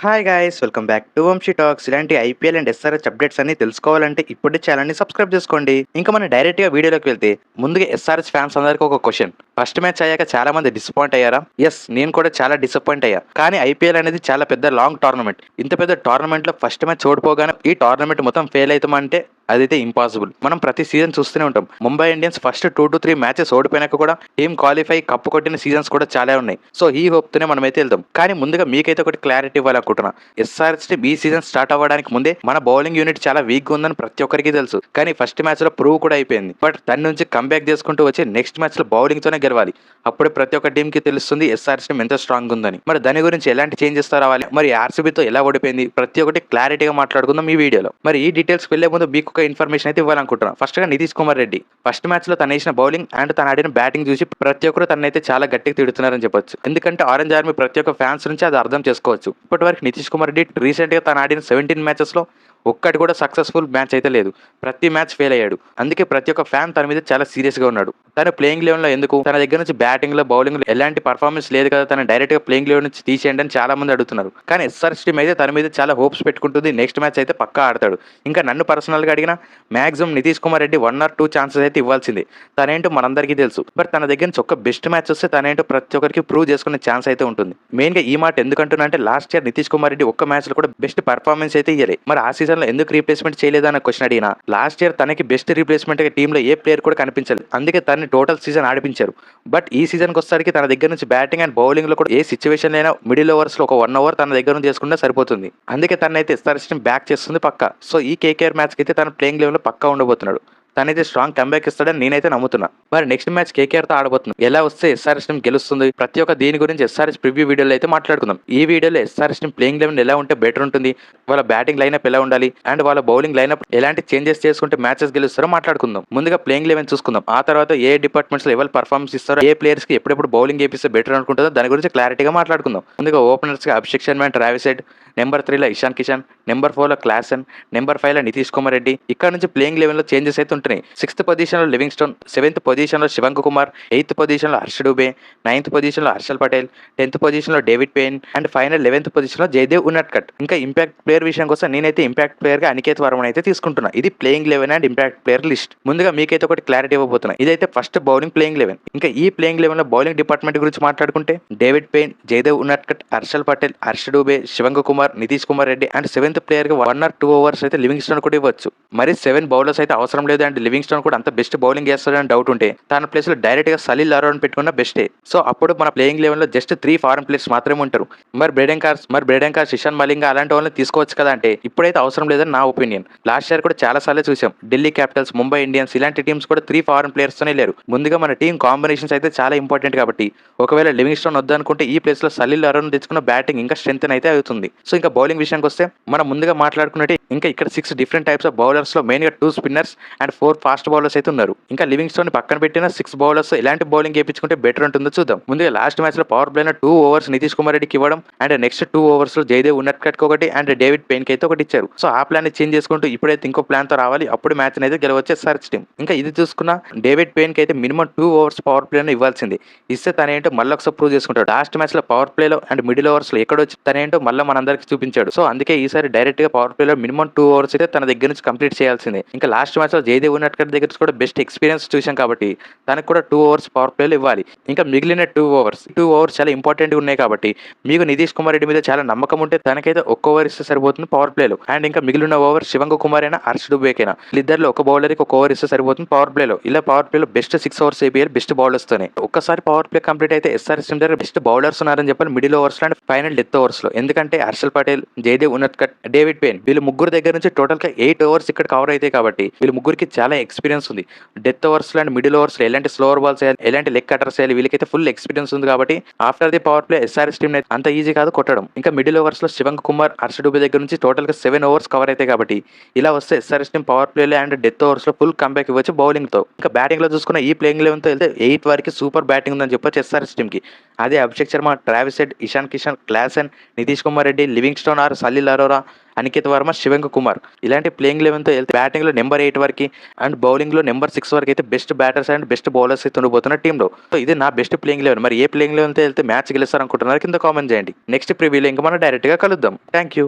Hi guys welcome back to Vamshi talks. ఇలాంటి IPL and SRH updates అన్ని తెలుసుకోవాలంటే ఇప్పుడే ఛానల్ ని సబ్స్క్రైబ్ చేసుకోండి. ఇంకా మనం డైరెక్ట్ గా వీడియోలోకి వెళ్తే ముందుగా ఎస్ఆర్హెచ్ ఫ్యాన్స్ అందరికీ ఒక క్వశ్చన్. ఫస్ట్ మ్యాచ్ అయ్యాక చాలా మంది డిసప్పాయింట్ అయ్యారా? ఎస్, నేను కూడా చాలా డిసప్పాయింట్ అయ్యా. కానీ ఐపీఎల్ అనేది చాలా పెద్ద లాంగ్ టోర్నమెంట్. ఇంత పెద్ద టోర్నమెంట్ లో ఫస్ట్ మ్యాచ్ ఓడిపోగానే ఈ టోర్నమెంట్ మొత్తం ఫెయిల్ అవుతామంటే అదైతే ఇంపాసిబుల్. మనం ప్రతి సీజన్ చూస్తూనే ఉంటాం. Mumbai Indians first 2 to 3 matches ఓడిపోయినాక కూడా టీం క్వాలిఫై కప్పు కొట్టిన సీజన్స్ కూడా చాలా ఉన్నాయి. సో ఈ హోప్ తోనే మనమైతే వెళ్తాం. కానీ ముందుగా మీకైతే ఒకటి క్లారిటీ ఇవ్వాలనుకుంటున్నా. ఎస్ఆర్హెచ్ టీం ఈ సీజన్ స్టార్ట్ అవ్వడానికి ముందే మన బౌలింగ్ యూనిట్ చాలా వీక్ గా ఉందని ప్రతి ఒక్కరికి తెలుసు. కానీ ఫస్ట్ మ్యాచ్ లో ప్రూవ్ కూడా అయిపోయింది. బట్ దాని నుంచి కంబ్యాక్ చేసుకుంటూ వచ్చి నెక్స్ట్ మ్యాచ్ లో బౌలింగ్ తోనే గెలవాలి. అప్పుడే ప్రతి ఒక్క టీం కి తెలుస్తుంది ఎస్ఆర్హెచ్ టీం ఎంత స్ట్రాంగ్ ఉందని. మరి దాని గురించి ఎలాంటి చేంజెస్ రావాలి, మరి ఆర్సీబీతో ఎలా ఓడిపోయింది, ప్రతి ఒక్కటి క్లారిటీగా మాట్లాడుకుందాం ఈ వీడియోలో. మరి ఈ డీటెయిల్స్ వెళ్లే ముందు మీకు ఒక ఇన్ఫర్మేషన్ అయితే ఇవ్వాలనుకుంటున్నాను. ఫస్ట్ గా నితీష్ కుమార్ రెడ్డి ఫస్ట్ మ్యాచ్ లో తను వేసిన బౌలింగ్ అండ్ తను ఆడిన బ్యాటింగ్ చూసి ప్రతి ఒక్కరు తనైతే చాలా గట్టిగా తిడుతున్నారని చెప్పొచ్చు. ఎందుకంటే ఆరెంజ్ ఆర్మీ ప్రతి ఒక్క ఫ్యాన్స్ నుంచి అది అర్థం చేసుకోవచ్చు. ఇప్పటి వరకు నితీష్ కుమార్ రెడ్డి రీసెంట్ గా తను ఆడిన 17 మ్యాచెస్ లో ఒక్కటి కూడా సక్సెస్ఫుల్ మ్యాచ్ అయితే లేదు. ప్రతి మ్యాచ్ ఫెయిల్ అయ్యాడు. అందుకే ప్రతి ఒక్క ఫ్యాన్ తన మీద చాలా సీరియస్ గా ఉన్నాడు. తన ప్లేయింగ్ లెవెన్ లో ఎందుకు, తన దగ్గర నుంచి బ్యాటింగ్ లో బౌలింగ్ లో ఎలాంటి పర్ఫార్మెన్స్ లేదు కదా, తన డైరెక్ట్ గా ప్లేయింగ్ లెవెన్ నుంచి తీసేయండి అని చాలా మంది అడుగుతున్నారు. కానీ ఎస్ఆర్హెచ్ టీం అయితే తన మీద చాలా హోప్స్ పెట్టుకుంటుంది. నెక్స్ట్ మ్యాచ్ అయితే పక్కా ఆడతాడు. ఇంకా నన్ను పర్సనల్ గా అడిగినా maximum Nitish Kumar Reddy 1 or 2 chances అయితే ఇవ్వాల్సిందే. తనేంటో మనందరికీ తెలుసు. బట్ తన దగ్గర నుంచి ఒక బెస్ట్ మ్యాచ్ వస్తే తనేంటో ప్రతి ఒక్కరికి ప్రూవ్ చేసుకునే ఛాన్స్ అయితే ఉంటుంది. మెయిన్ గా ఈ మాట ఎందుకంటున్నా అంటే లాస్ట్ ఇయర్ నితీష్ కుమార్ రెడ్డి ఒక్క మ్యాచ్ లో కూడా బెస్ట్ పర్ఫార్మెన్స్ అయితే ఇయ్యలే. మరి ఆ సీజన్ లో ఎందుకు రీప్లేస్మెంట్ చేయలేదన్న క్వశ్చన్ అడిగినా లాస్ట్ ఇయర్ తనకి బెస్ట్ రీప్లేస్మెంట్ టీమ్ లో ఏ ప్లేయర్ కూడా కనిపించలేదు. అందుకే తనని టోటల్ సీజన్ ఆడిపించారు. బట్ ఈ సీజన్ కి వచ్చేసరికి తన దగ్గర నుంచి బ్యాటింగ్ అండ్ బౌలింగ్ లో కూడా ఏ సిచ్యువేషన్ అయినా మిడిల్ ఓవర్స్ లో ఒక 1 hour తన దగ్గర నుంచి చేసుకుంటే సరిపోతుంది. అందుకే తనైతే ఎస్ఆర్హెచ్ టీం బ్యాక్ చేస్తుంది పక్కా. సో ఈ కేకేఆర్ మ్యాచ్ కి అయితే తన ప్లేయింగ్ లెవెల్ లో పక్కా ఉండబోతున్నాడు. తనైతే స్ట్రాంగ్ కంబ్యాక్ ఇస్తాడని నేనైతే నమ్ముతున్నా. మరి నెక్స్ట్ మ్యాచ్ కేకేఆర్ తో ఆడబోతుంది. ఎలా వస్తే ఎస్ఆర్హెచ్ టీం గెలుస్తుంది, ప్రతి ఒక్క దీని గురించి ఎస్ఆర్హెచ్ ప్రివ్యూ వీడియోలో అయితే మాట్లాడుకుందాం. ఈ వీడియోలో ఎస్ఆర్హెచ్ టీం ప్లేయింగ్ లెవెన్ ఎలా ఉంటే బెటర్ ఉంటుంది, వాళ్ళ బ్యాటింగ్ లైనప్ ఎలా ఉండాలి అండ్ వాళ్ళ బౌలింగ్ లైనప్ ఎలాంటి చేంజెస్ చేసుకుంటే మ్యాచెస్ గెలుస్తారో మాట్లాడుకుందాం. ముందుగా ప్లేయింగ్ లెవెన్ చూసుకుందాం. ఆ తర్వాత ఏ డిపార్ట్మెంట్స్ లో ఎవరు పర్ఫార్మెన్స్ ఇస్తారో, ఏ ప్లేయర్స్ కి ఎప్పుడెప్పుడు బౌలింగ్ చేపిస్తే బెటర్ అనుకుంటుందో దాని గురించి క్లారిటీగా మాట్లాడుకుందాం. ముందుగా ఓపెనర్స్ గా Abhishek Sharma and Travis head, number 3 లో ఇషాన్ కిషన్, నెంబర్ 4 లో క్లాసన్, నెంబర్ 5 లో నితీష్ కుమార్ రెడ్డి. ఇక్కడ నుంచి ప్లేయింగ్ లెవెన్ లో చేంజెస్ అయితే ఉంటున్నాయి. 6th పొజిషన్ లో లివింగ్ స్టోన్, 7th పొజిషన్ లో శివంక్ కుమార్, 8th పొజిషన్ లో హర్ష డూబే, 9th పొజిషన్ లో హర్షల్ పటేల్, 10th పొజిషన్ లో David pain and final 11th position లో జయదేవ్ ఉన్నట్కట్. ఇంకా ఇంపాక్ట్ ప్లేయర్ విషయం కోసం నేనైతే ఇంపాక్ట్ ప్లేయర్ గా అనికేత్ వర్మన్ అయితే తీసుకుంటున్నా. ఇది playing eleven and impact player list. ముందుగా మీకైతే ఒకటి క్లారిటీ ఇవ్వబోతున్నా. ఇదైతే ఫస్ట్ బౌలింగ్ ప్లేయింగ్ లెవెన్. ఇంకా ఈ ప్లేయింగ్ లెవెన్ లో బౌలింగ్ డిపార్ట్మెంట్ గురించి మాట్లాడుకుంటే David Payne, Jaydev Unadkat, Harshal Patel, Harsh Dubey, Shivank Kumar, Nitish Kumar Reddy and 7th player గా 1 or 2 overs అయితే లివింగ్ స్టోన్ కూడా ఇవ్వచ్చు. మరి 7 బౌలర్స్ అయితే అవసరం లేదు అండ్ లివింగ్ స్టోన్ కూడా అంత బెస్ట్ బౌలింగ్ చేస్తాడని డౌట్ ఉంటే తన ప్లేస్ లో డైరెక్ట్ గా సలీల్ అరోన్ పెట్టుకున్న బెస్టే. సో అప్పుడు మన ప్లేయింగ్ లెవెన్ లో జస్ట్ 3 ఫారెన్ ప్లేయర్స్ మాత్రమే ఉంటారు. మరి బ్రేడెన్ కార్స్, ఇషాన్ మలింగా అలాంటి వాళ్ళని తీసుకోవచ్చు కదా అంటే ఇప్పుడైతే అవసరం లేదని నా ఒపీనియన్. లాస్ట్ ఇయర్ కూడా చాలా సార్లు చూసాం. ఢిల్లీ క్యాపిటల్స్, ముంబై ఇండియన్స్ ఇలాంటి టీమ్స్ కూడా 3 ఫారెన్ ప్లేయర్స్ తోనే లేరు. ముందుగా మన టీం కాంబినేషన్స్ అయితే చాలా ఇంపార్టెంట్ కాబట్టి ఒకవేళ లివింగ్ స్టోన్ వద్దనుకుంటే ఈ ప్లేస్ లో సలీల్ అరోన్ తెచ్చుకున్న బ్యాటింగ్ ఇంకా స్ట్రెంత్ అయితే అవుతుంది. సో ఇంకా బౌలింగ్ విషయానికి వస్తే మనం ముందుగా మాట్లాడుకున్నట్టు ఇంకా ఇక్కడ 6 డిఫరెంట్ టైప్స్ ఆఫ్ బౌలర్స్ లో మెయిన్ గా 2 స్పిన్నర్స్ అండ్ 4 ఫాస్ట్ బౌలర్స్ అయితే ఉన్నారు. ఇంకా లివింగ్ స్టోన్ పక్కన పెట్టిన 6 బౌలర్స్ ఎలాంటి బౌలింగ్ చేయించుకుంటే బెటర్ ఉంటుందో చూద్దాం. ముందుగా లాస్ట్ మ్యాచ్ లో power play 2 overs Nitish Kumar రెడ్డికి ఇవ్వడం అండ్ నెక్స్ట్ 2 overs లో జయదేవ్ ఉన్నట్కట్ ఒకటి అండ్ డేవిడ్ పెయిన్ కి అయితే ఒకటి ఇచ్చారు. సో ఆ ప్లాన్ చేంజ్ చేసుకుంటూ ఇప్పుడైతే ఇంకో ప్లాన్ తో రావాలి. అప్పుడు మ్యాచ్ అయితే గెలవచ్చు ఎస్ఆర్హెచ్ టీం. ఇంకా ఇది చూసుకున్న డేవిడ్ పెయిన్ కి అయితే మినిమం 2 overs పవర్ ప్లే ఇవ్వాల్సింది. ఇస్తే తనేంటో మళ్ళీ ఒకసారి ప్రూవ్ చేసుకుంటాడు. లాస్ట్ మ్యాచ్ లో పవర్ ప్లే లో అండ్ మిడిల్ ఓవర్స్ లో ఎక్కడొచ్చి తనేంటో మళ్ళీ మనందరికి చూపించాడు. సో అందుకే ఈసారి డైరెక్ట్ గా పవర్ ప్లే లో మినిమం 2 overs అయితే తన దగ్గర నుంచి కంప్లీట్ చేయాల్సిందే. ఇంకా లాస్ట్ మ్యాచ్ లో జయదేవ్ ఉన్నట్కట్ దగ్గర కూడా బెస్ట్ ఎక్స్పీరియన్స్ చూసాం కాబట్టి తనకు కూడా 2 overs పవర్ ప్లేలో ఇవ్వాలి. ఇంకా మిగిలిన 2 overs చాలా ఇంపార్టెంట్ గా ఉన్నాయి కాబట్టి మీకు నితీష్ కుమార్ రెడ్డి మీద చాలా నమ్మకం ఉంటే తనకైతే 1 over ఇస్తే సరిపోతుంది పవర్ ప్లేలో. అండ్ ఇంకా మిగిలిన ఓవర్ శివంక్ కుమార్ అయినా హర్ష డూబేకైనా ఇద్దరిలో ఒక బౌలర్ కి 1 over ఇస్తే సరిపోతుంది పవర్ ప్లేలో. ఇలా పవర్ ప్లేలో బెస్ట్ 6 overs అయిపోయారు బెస్ట్ బౌలర్స్ తోనే. ఒక్కసారి పవర్ ప్లే కంప్లీట్ అయితే ఎస్ఆర్హెచ్ టీం దగ్గర బెస్ట్ బౌలర్స్ ఉన్నారని చెప్పాలి మిడిల్ ఓవర్స్ లో అండ్ ఫైనల్ డెత్ ఓవర్స్ లో. ఎందుకంటే హర్షల్ పటేల్, జయదేవ్ ఉన్నట్కట్, డేవిడ్ పెయిన్ వీళ్ళు ముగ్గురు దగ్గర నుంచి టోటల్ గా 8 overs ఇక్కడ కవర్ అయితే కాబట్టి వీళ్ళు ముగ్గురికి చాలా ఎక్స్పీరియన్స్ ఉంది. డెత్ ఓవర్స్ లో అండ్ మిడిల్ ఓవర్స్ లో ఎలాంటి స్లోవర్ బాల్స్ వేయాలి, ఎలాంటి లెగ్ కటర్స్ వేయాలి వీళ్ళకైతే ఫుల్ ఎక్స్పీరియన్స్ ఉంది కాబట్టి after the power play SRH team అంత ఈజీ కాదు కొట్టడం. ఇంకా మిడిల్ ఓవర్స్ లో శివంక్ కుమార్, హర్ష డూబే దగ్గర నుంచి టోటల్ గా 7 overs కవర్ అయితే కాబట్టి ఇలా వస్తే SRH team power play and death overs లో ఫుల్ కంబ్యాక్ ఇవ్వచ్చు బౌలింగ్ తో. ఇంకా బ్యాటింగ్ లో చూసుకున్న ఈ ప్లేయింగ్ లెవెన్ తో వెళ్తే 8 వరకు సూపర్ బ్యాటింగ్ ఉందని చెప్పొచ్చు ఎస్ఆర్హెచ్ టీం కి. అదే Abhishek Sharma, Travis Head, Ishan Kishan, Klaasen, Nitish Kumar Reddy, Livingstone or Salil Arora Aniket Varma, Shivang Kumar ఇలాంటి ప్లేయింగ్ లెవెన్తో వెళ్తే బ్యాటింగ్లో నెంబర్ 8 వరకు అండ్ బౌలింగ్లో నెంబర్ 6 వరకు అయితే best batters and best bowlers అయితే ఉండబోతున్న టీంలో. సో ఇది నా బెస్ట్ ప్లేయింగ్ లెవెన్. మరి ఏ ప్లేయింగ్ లెవెన్తో వెళ్తే మ్యాచ్ గెలుస్తారనుకుంటున్నారు కింద కామెంట్ చేయండి. నెక్స్ట్ ప్రివ్యూలో ఇంకా మనం డైరెక్ట్గా కలుద్దాం. Thank you.